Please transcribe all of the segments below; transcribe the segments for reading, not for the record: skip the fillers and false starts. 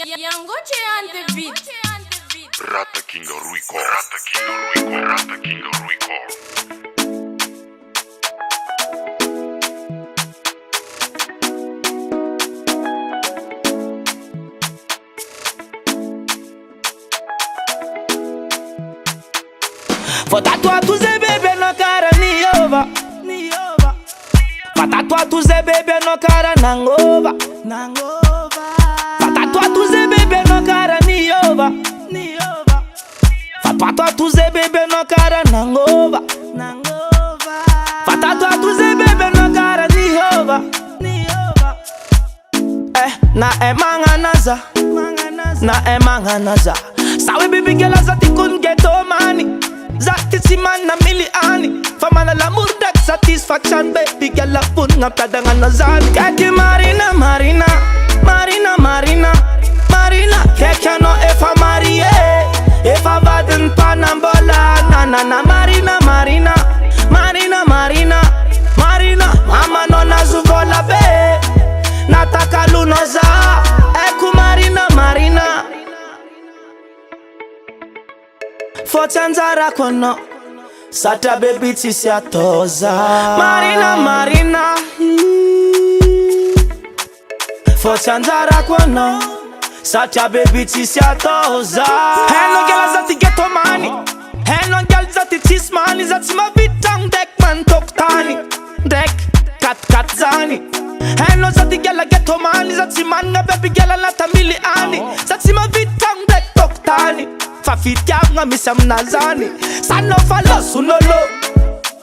Yangoche on the beat. Rata King Ruico, Rata King Ruico, Rata King Ruico. Vou tatuar tu Zé bebê na cara, Niova. Vou tatuar tu Zé bebê na cara, Nangova. Vou tatuar tu Zé bebê na cara, Niova. Vou tatuar tu Zé bebê na cara, Nangova. Vou tatuar tu Zé bebê na cara, Niova. Na manganaza, na manganaza. Sawe baby girl zati kun ghetto money. Zati si man na miliani. Famana l'amour that satisfaction. Baby girl la pun nga pradanga na zan. Kaki Marina, Marina, Marina, Marina, Marina. Keke no efa marie, efa vaden panambola. Na na na Marina, Marina, Marina, Marina, Marina. Mama no nazuvola be. Nataka lunoza, eku Marina, Marina. Fochanzara kono, sata baby tisi atoza. Marina, Marina. Fochanzara kono, sata baby tisi atoza. Hello girl zati ghetto money. Hello girl zati tis money. Zati ma vitang dek man toktani. Dek kat zani. Hello zati girl ghetto money. Zati man nga baby girl la tamiliani. Zati ma vitang dek toktani. Fafitianga misam nazani. Sanofa losunolo,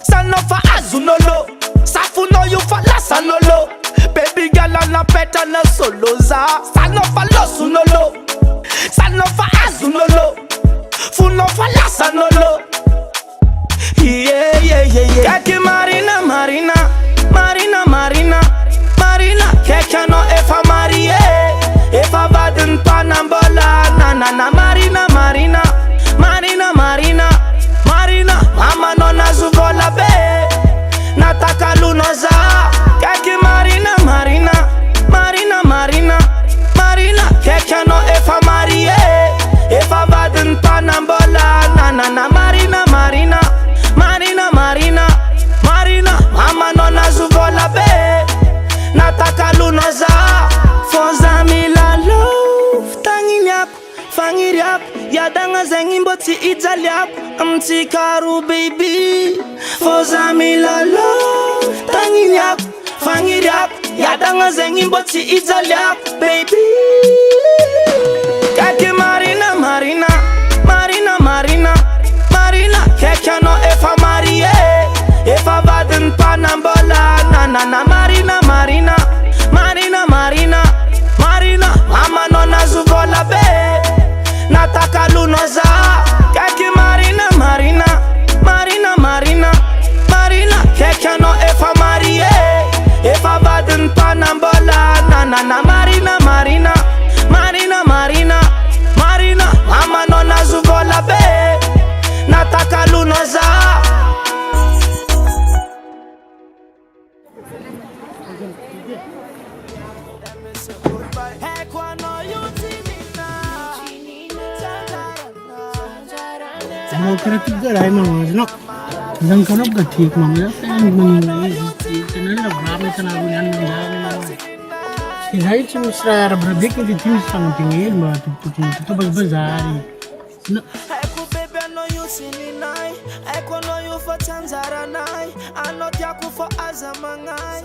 sanofa azunolo. Safuno you fala sanolo. Baby girl na peta na soloza. Sanofa losunolo, sanofa azunolo. Funo fala sanolo. Yeah, yeah, yeah, yeah. Keke Marina, Marina, Marina, Marina, Marina. Keke no efa marie, efa vaden panambola. Na na na Marina, Marina, Marina, Marina, Marina. Mama no nazuvola be. Nataka lunoza. Keke Marina, Marina, Marina, Marina, Marina. Keke no efa marie, efa vaden panambola. Na na na Marina, Marina, Marina, Marina, Marina. Mama no nazuvola be. Nataka lunoza. Fonza mila love tanginyap fangiriap yadanga zengimboti italiap amtikaru baby. Fonza mila love tanginyap fangiriap yadanga zengimboti italiap baby. Keke Marina, Marina, Marina, Marina, Marina. Keke no efa marie, efa vaden panambola. Na na na Marina, Marina, Marina, Marina, Marina. Mama no nazuvola be. Nataka lunoza. Keke Marina, Marina, Marina, Marina, Marina. Keke no efa marie, efa vaden panambola. Na na na Marina, Marina, Marina, Marina, Marina. Mama no nazuvola be. Nataka lunoza. Mau kira tiga dah emang, nak. Dan kalau berarti mamanya kan menilai channel la berapa channel bulan bulan. Kira itu misra berbeda kita tim sang tinggi, mbak tu bazar. Eku baby I know you see me night. Eku know you for Tanzania night. I know you for Azamangai.